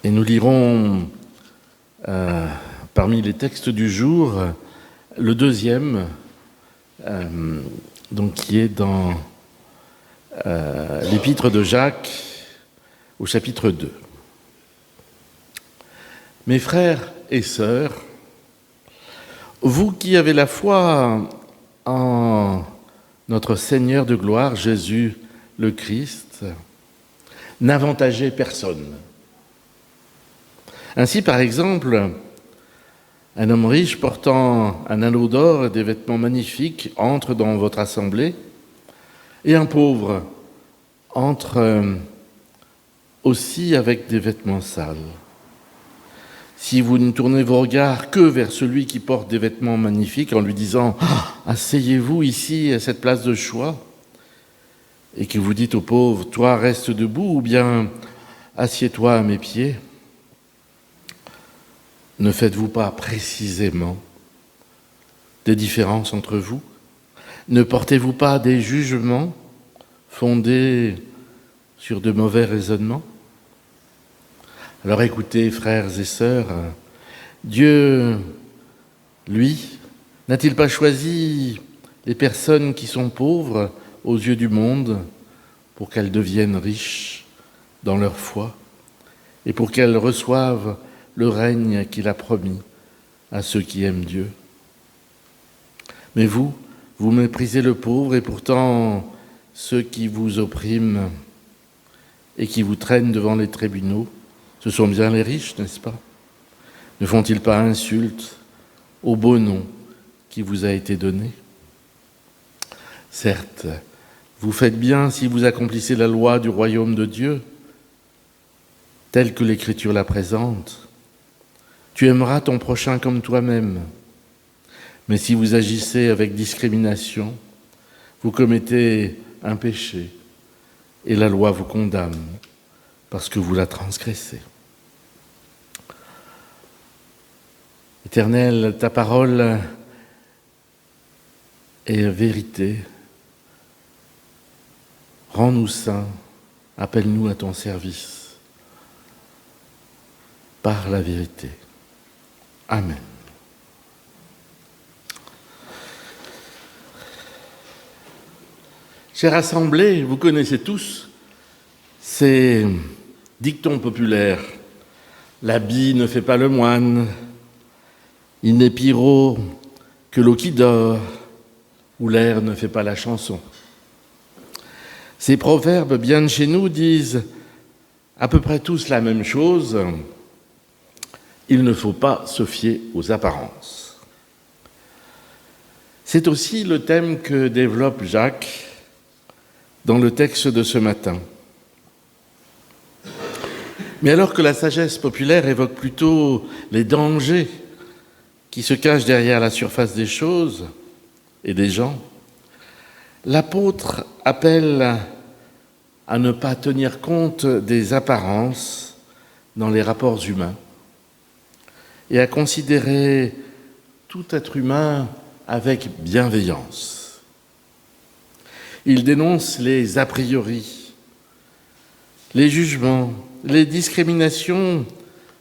Et nous lirons parmi les textes du jour le deuxième, qui est dans l'épître de Jacques au chapitre 2. Mes frères et sœurs, vous qui avez la foi en notre Seigneur de gloire, Jésus le Christ, n'avantagez personne. Ainsi, par exemple, un homme riche portant un anneau d'or et des vêtements magnifiques entre dans votre assemblée, et un pauvre entre aussi avec des vêtements sales. Si vous ne tournez vos regards que vers celui qui porte des vêtements magnifiques en lui disant « Asseyez-vous ici à cette place de choix » et que vous dites au pauvre « Toi, reste debout » ou bien « Assieds-toi à mes pieds », ne faites-vous pas précisément des différences entre vous ? Ne portez-vous pas des jugements fondés sur de mauvais raisonnements ? Alors écoutez, frères et sœurs, Dieu, lui, n'a-t-il pas choisi les personnes qui sont pauvres aux yeux du monde pour qu'elles deviennent riches dans leur foi et pour qu'elles reçoivent le règne qu'il a promis à ceux qui aiment Dieu. Mais vous méprisez le pauvre et pourtant ceux qui vous oppriment et qui vous traînent devant les tribunaux, ce sont bien les riches, n'est-ce pas ? Ne font-ils pas insulte au beau nom qui vous a été donné ? Certes, vous faites bien si vous accomplissez la loi du royaume de Dieu, telle que l'Écriture la présente. Tu aimeras ton prochain comme toi-même. Mais si vous agissez avec discrimination, vous commettez un péché et la loi vous condamne parce que vous la transgressez. Éternel, ta parole est vérité. Rends-nous saints, appelle-nous à ton service par la vérité. Amen. Chère assemblée, vous connaissez tous ces dictons populaires. L'habit ne fait pas le moine, il n'est pire que l'eau qui dort, ou l'air ne fait pas la chanson. Ces proverbes, bien de chez nous, disent à peu près tous la même chose. Il ne faut pas se fier aux apparences. C'est aussi le thème que développe Jacques dans le texte de ce matin. Mais alors que la sagesse populaire évoque plutôt les dangers qui se cachent derrière la surface des choses et des gens, l'apôtre appelle à ne pas tenir compte des apparences dans les rapports humains et à considérer tout être humain avec bienveillance. Il dénonce les a priori, les jugements, les discriminations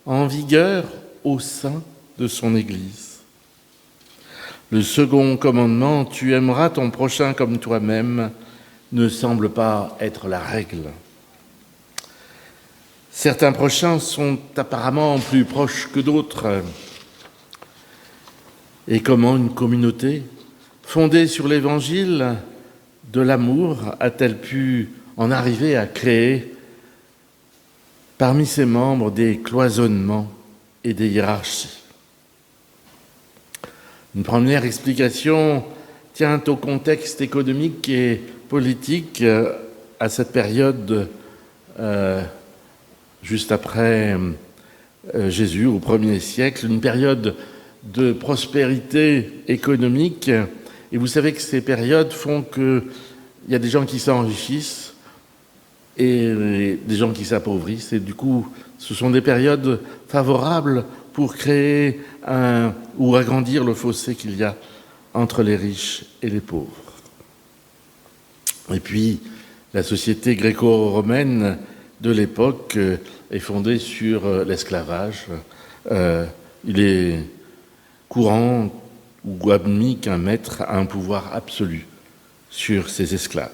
en vigueur au sein de son Église. Le second commandement, tu aimeras ton prochain comme toi-même, ne semble pas être la règle. Certains prochains sont apparemment plus proches que d'autres. Et comment une communauté fondée sur l'évangile de l'amour a-t-elle pu en arriver à créer parmi ses membres des cloisonnements et des hiérarchies ? Une première explication tient au contexte économique et politique à cette période juste après Jésus, au 1er siècle, une période de prospérité économique. Et vous savez que ces périodes font qu'il y a des gens qui s'enrichissent et des gens qui s'appauvrissent. Et du coup, ce sont des périodes favorables pour créer ou agrandir le fossé qu'il y a entre les riches et les pauvres. Et puis, la société gréco-romaine de l'époque est fondé sur l'esclavage. Il est courant ou admis qu'un maître a un pouvoir absolu sur ses esclaves.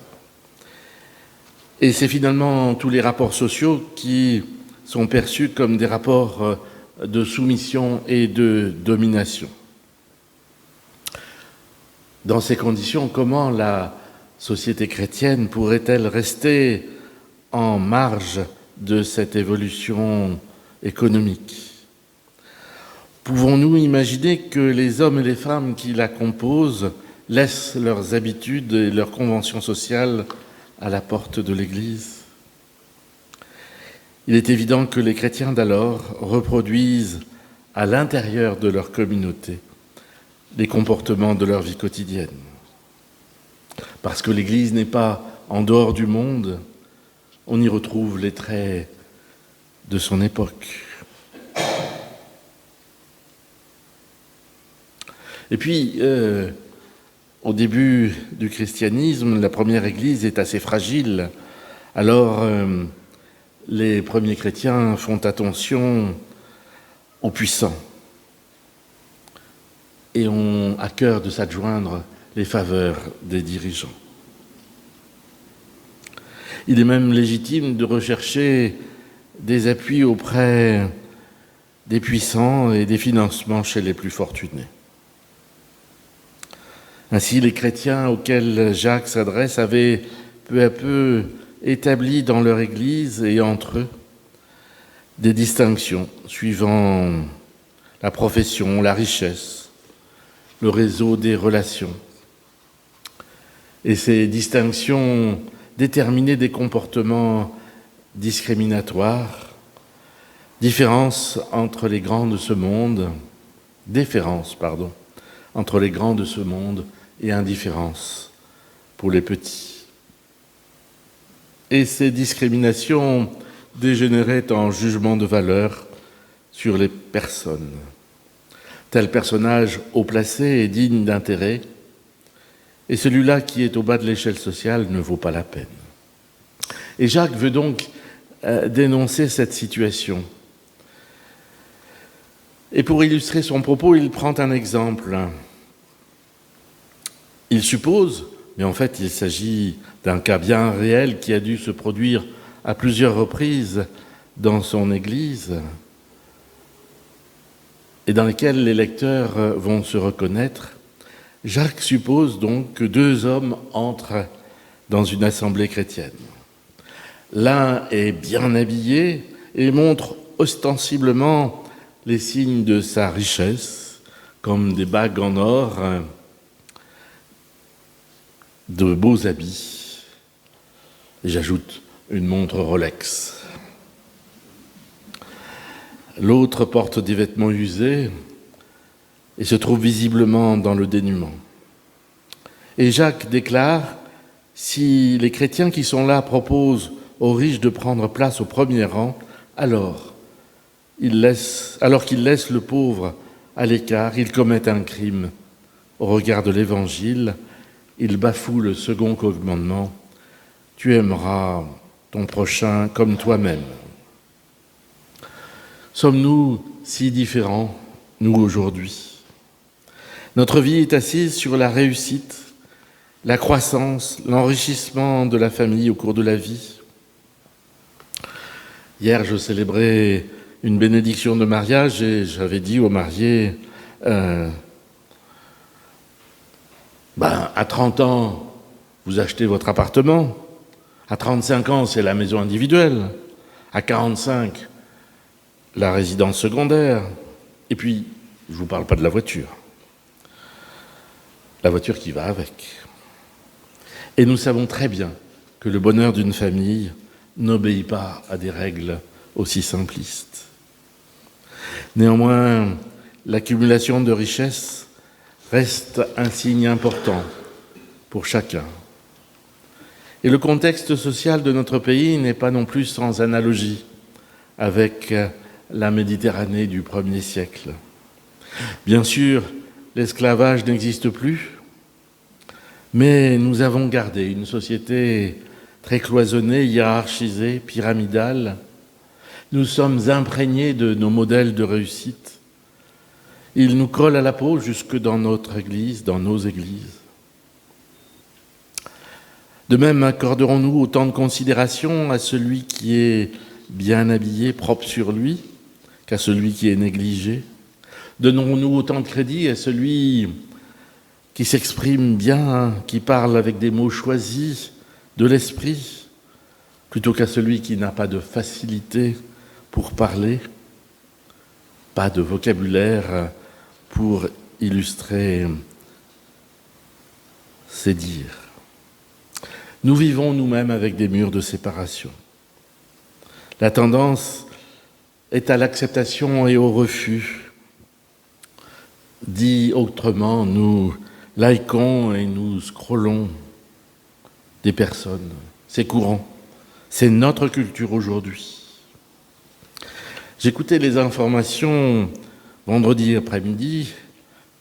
Et c'est finalement tous les rapports sociaux qui sont perçus comme des rapports de soumission et de domination. Dans ces conditions, comment la société chrétienne pourrait-elle rester en marge de cette évolution économique ? Pouvons-nous imaginer que les hommes et les femmes qui la composent laissent leurs habitudes et leurs conventions sociales à la porte de l'Église ? Il est évident que les chrétiens d'alors reproduisent à l'intérieur de leur communauté les comportements de leur vie quotidienne. Parce que l'Église n'est pas en dehors du monde, on y retrouve les traits de son époque. Et puis, au début du christianisme, la première Église est assez fragile. Alors, les premiers chrétiens font attention aux puissants et ont à cœur de s'adjoindre les faveurs des dirigeants. Il est même légitime de rechercher des appuis auprès des puissants et des financements chez les plus fortunés. Ainsi, les chrétiens auxquels Jacques s'adresse avaient peu à peu établi dans leur Église et entre eux des distinctions suivant la profession, la richesse, le réseau des relations. Et ces distinctions déterminaient des comportements discriminatoires, différence entre les grands de ce monde et indifférence pour les petits. Et ces discriminations dégénéraient en jugement de valeur sur les personnes. Tel personnage haut placé est digne d'intérêt, et celui-là qui est au bas de l'échelle sociale ne vaut pas la peine. Et Jacques veut donc dénoncer cette situation. Et pour illustrer son propos, il prend un exemple. Il suppose, mais en fait il s'agit d'un cas bien réel qui a dû se produire à plusieurs reprises dans son Église et dans lequel les lecteurs vont se reconnaître. Jacques suppose donc que deux hommes entrent dans une assemblée chrétienne. L'un est bien habillé et montre ostensiblement les signes de sa richesse, comme des bagues en or, de beaux habits. Et j'ajoute une montre Rolex. L'autre porte des vêtements usés et se trouve visiblement dans le dénuement. Et Jacques déclare, si les chrétiens qui sont là proposent aux riches de prendre place au premier rang, alors qu'ils laissent le pauvre à l'écart, ils commettent un crime. Au regard de l'Évangile, ils bafouent le second commandement, « Tu aimeras ton prochain comme toi-même ». Sommes-nous si différents, nous, aujourd'hui ? Notre vie est assise sur la réussite, la croissance, l'enrichissement de la famille au cours de la vie. Hier, je célébrais une bénédiction de mariage et j'avais dit aux mariés, à 30 ans, vous achetez votre appartement. À 35 ans, c'est la maison individuelle. À 45, la résidence secondaire. Et puis, je ne vous parle pas de la voiture. La voiture qui va avec. Et nous savons très bien que le bonheur d'une famille n'obéit pas à des règles aussi simplistes. Néanmoins, l'accumulation de richesses reste un signe important pour chacun. Et le contexte social de notre pays n'est pas non plus sans analogie avec la Méditerranée du 1er siècle. Bien sûr, l'esclavage n'existe plus, mais nous avons gardé une société très cloisonné, hiérarchisé, pyramidal. Nous sommes imprégnés de nos modèles de réussite. Ils nous collent à la peau jusque dans notre Église, dans nos églises. De même, accorderons-nous autant de considération à celui qui est bien habillé, propre sur lui, qu'à celui qui est négligé? Donnerons-nous autant de crédit à celui qui s'exprime bien, qui parle avec des mots choisis de l'esprit, plutôt qu'à celui qui n'a pas de facilité pour parler, pas de vocabulaire pour illustrer ses dires? Nous vivons nous-mêmes avec des murs de séparation. La tendance est à l'acceptation et au refus. Dit autrement, nous likons et nous scrollons des personnes. C'est courant. C'est notre culture aujourd'hui. J'écoutais les informations vendredi après-midi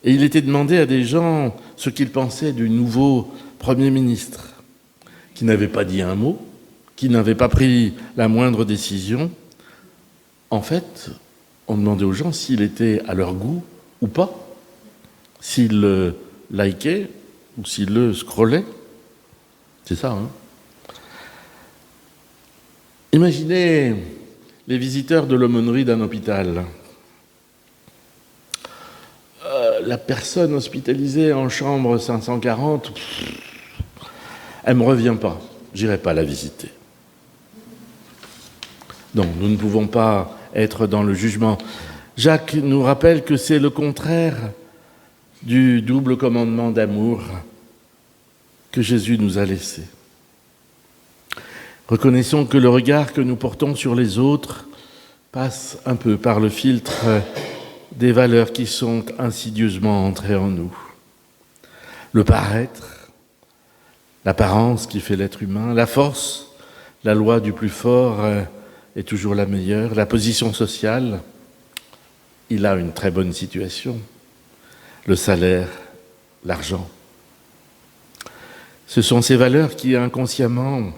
et il était demandé à des gens ce qu'ils pensaient du nouveau Premier ministre, qui n'avait pas dit un mot, qui n'avait pas pris la moindre décision. En fait, on demandait aux gens s'il était à leur goût ou pas, s'ils le likaient ou s'ils le scrollaient. C'est ça, hein? Imaginez les visiteurs de l'aumônerie d'un hôpital. La personne hospitalisée en chambre 540, elle ne me revient pas, j'irai pas la visiter. Non, nous ne pouvons pas être dans le jugement. Jacques nous rappelle que c'est le contraire du double commandement d'amour que Jésus nous a laissé. Reconnaissons que le regard que nous portons sur les autres passe un peu par le filtre des valeurs qui sont insidieusement entrées en nous. Le paraître, l'apparence qui fait l'être humain, la force, la loi du plus fort est toujours la meilleure, la position sociale, il a une très bonne situation, le salaire, l'argent. Ce sont ces valeurs qui inconsciemment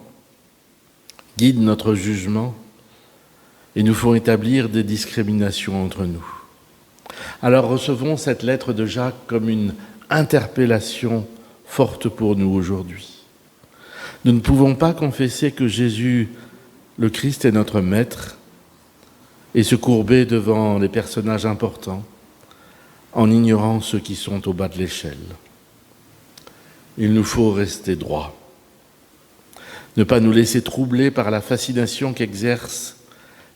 guident notre jugement et nous font établir des discriminations entre nous. Alors recevons cette lettre de Jacques comme une interpellation forte pour nous aujourd'hui. Nous ne pouvons pas confesser que Jésus, le Christ, est notre maître et se courber devant les personnages importants en ignorant ceux qui sont au bas de l'échelle. Il nous faut rester droit, ne pas nous laisser troubler par la fascination qu'exerce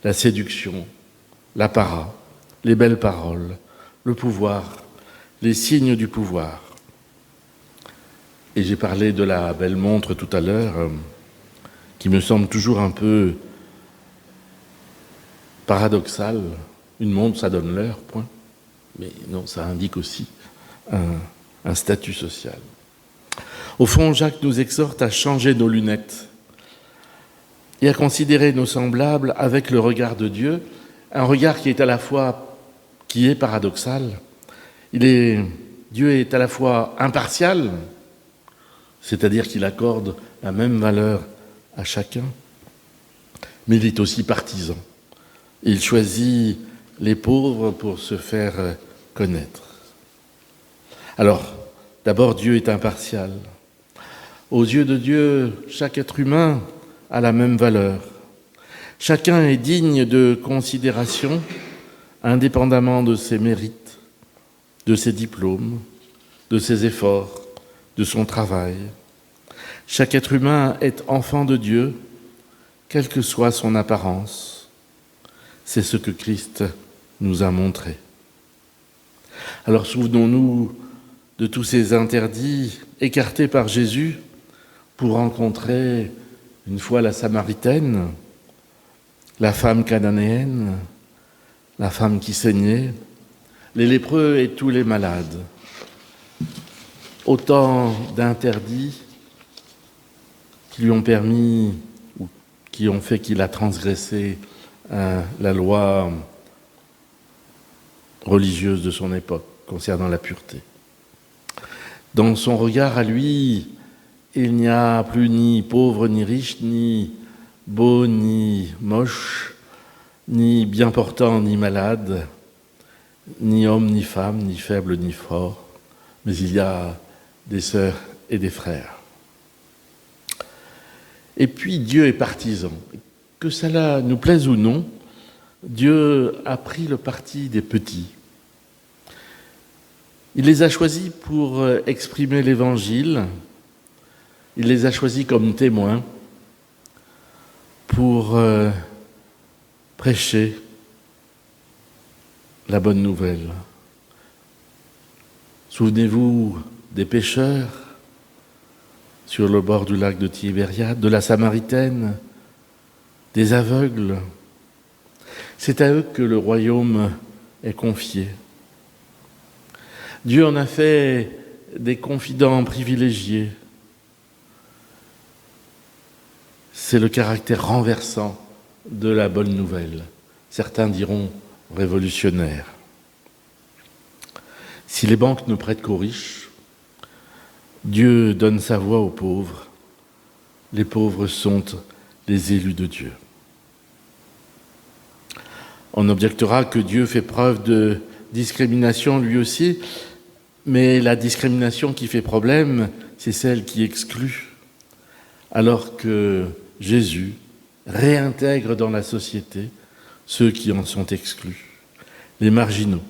la séduction, l'apparat, les belles paroles, le pouvoir, les signes du pouvoir. Et j'ai parlé de la belle montre tout à l'heure, qui me semble toujours un peu paradoxale. Une montre, ça donne l'heure, point. Mais non, ça indique aussi un statut social. Au fond, Jacques nous exhorte à changer nos lunettes et à considérer nos semblables avec le regard de Dieu, un regard qui est à la fois, qui est paradoxal. Dieu est à la fois impartial, c'est-à-dire qu'il accorde la même valeur à chacun, mais il est aussi partisan. Il choisit les pauvres pour se faire connaître. Alors, d'abord, Dieu est impartial. Aux yeux de Dieu, chaque être humain a la même valeur. Chacun est digne de considération, indépendamment de ses mérites, de ses diplômes, de ses efforts, de son travail. Chaque être humain est enfant de Dieu, quelle que soit son apparence. C'est ce que Christ nous a montré. Alors souvenons-nous de tous ces interdits écartés par Jésus pour rencontrer une fois la Samaritaine, la femme cananéenne, la femme qui saignait, les lépreux et tous les malades. Autant d'interdits qui lui ont permis ou qui ont fait qu'il a transgressé la loi religieuse de son époque concernant la pureté. Dans son regard à lui, Il n'y a plus ni pauvre ni riche, ni beau ni moche, ni bien portant ni malade, ni homme ni femme, ni faible ni fort, mais il y a des sœurs et des frères. Et puis Dieu est partisan. Que cela nous plaise ou non, Dieu a pris le parti des petits. Il les a choisis pour exprimer l'Évangile, il les a choisis comme témoins pour prêcher la bonne nouvelle. Souvenez-vous des pêcheurs sur le bord du lac de Tibériade, de la Samaritaine, des aveugles. C'est à eux que le royaume est confié. Dieu en a fait des confidents privilégiés. C'est le caractère renversant de la bonne nouvelle. Certains diront révolutionnaire. Si les banques ne prêtent qu'aux riches, Dieu donne sa voix aux pauvres. Les pauvres sont les élus de Dieu. On objectera que Dieu fait preuve de discrimination lui aussi, mais la discrimination qui fait problème, c'est celle qui exclut, alors que Jésus réintègre dans la société ceux qui en sont exclus, les marginaux.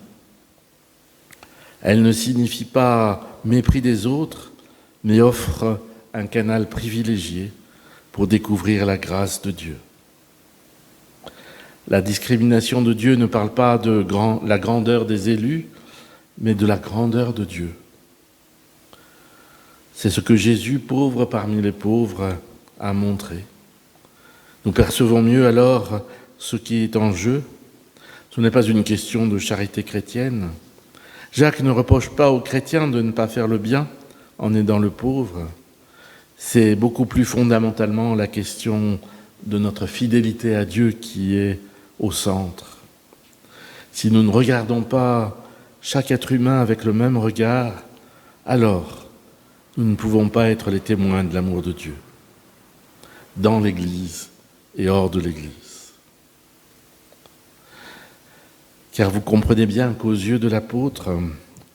Elle ne signifie pas mépris des autres, mais offre un canal privilégié pour découvrir la grâce de Dieu. La discrimination de Dieu ne parle pas de la grandeur des élus, mais de la grandeur de Dieu. C'est ce que Jésus, pauvre parmi les pauvres, a montré. Nous percevons mieux alors ce qui est en jeu. Ce n'est pas une question de charité chrétienne. Jacques ne reproche pas aux chrétiens de ne pas faire le bien en aidant le pauvre. C'est beaucoup plus fondamentalement la question de notre fidélité à Dieu qui est au centre. Si nous ne regardons pas chaque être humain avec le même regard, alors nous ne pouvons pas être les témoins de l'amour de Dieu, dans l'Église et hors de l'Église. Car vous comprenez bien qu'aux yeux de l'apôtre,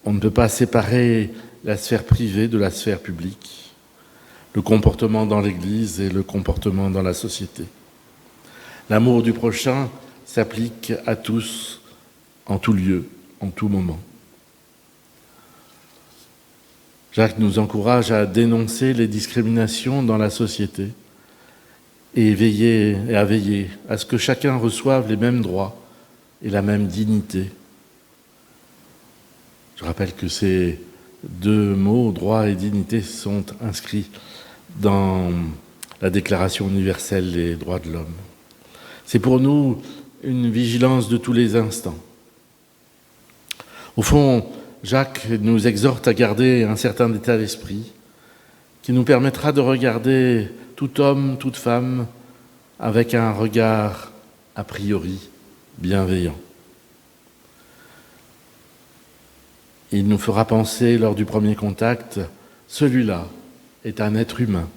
on ne peut pas séparer la sphère privée de la sphère publique, le comportement dans l'Église et le comportement dans la société. L'amour du prochain s'applique à tous, en tout lieu, en tout moment. Jacques nous encourage à dénoncer les discriminations dans la société et à veiller à ce que chacun reçoive les mêmes droits et la même dignité. Je rappelle que ces deux mots, droit et dignité, sont inscrits dans la Déclaration universelle des droits de l'homme. C'est pour nous une vigilance de tous les instants. Au fond, Jacques nous exhorte à garder un certain état d'esprit qui nous permettra de regarder tout homme, toute femme avec un regard a priori bienveillant. Il nous fera penser lors du premier contact, celui-là est un être humain,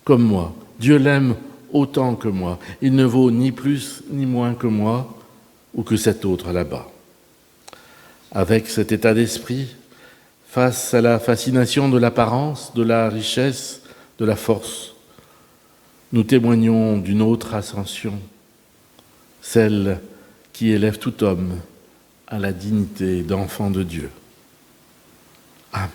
comme moi. Dieu l'aime autant que moi. Il ne vaut ni plus ni moins que moi ou que cet autre là-bas. Avec cet état d'esprit, face à la fascination de l'apparence, de la richesse, de la force, nous témoignons d'une autre ascension, celle qui élève tout homme à la dignité d'enfant de Dieu. Amen.